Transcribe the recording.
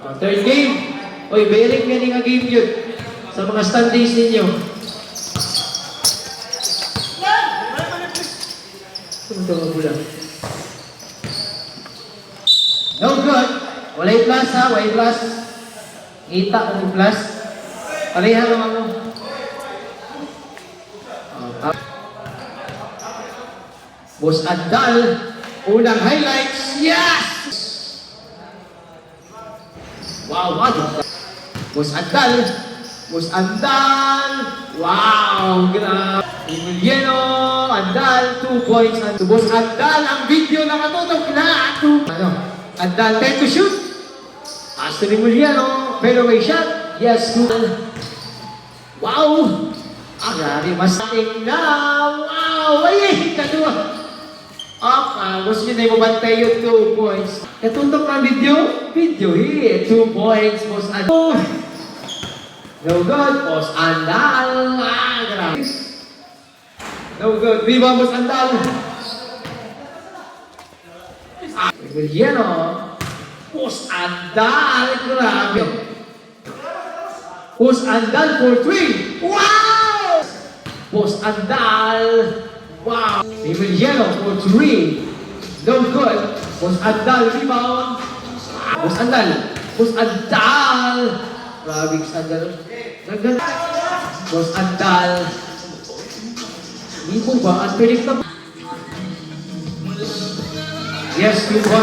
Third game. Uy, bearing nga nga game yun. Sa mga standings ninyo. Ito ang bulan. No good. Walay plus ha, walay plus. Kita ang plus. Pareha naman mo. Boss Andal, unang highlights. Yes! Wow, what? Boss Andal. Boss Andal. Wow, grabe. Emiliano, Andal, 2 points. To Boss Andal, ang video na katutok na. Andal, 10 to shoot. Astro Emiliano, pero may shot. Yes, 2. Wow! Ah, grabe, mas na. Wow! Ay, kadua. Gusto nyo na yung mabantay yung 2 points. Katutok na video? Video here. 2 points, Boss Andal. No good, Boss Andal. Ah, grabe. No good. Viva, Boss Andal. Emiliano. Boss Andal. Grabe. Boss Andal for 3. Wow! Boss Andal. Wow! Emiliano for 3. No good. Boss Andal rebound. Boss Andal. Boss Andal. Grabe, Boss Andal. Boss Andal. Hindi po ba? Unpredictable. Yes, 2 points.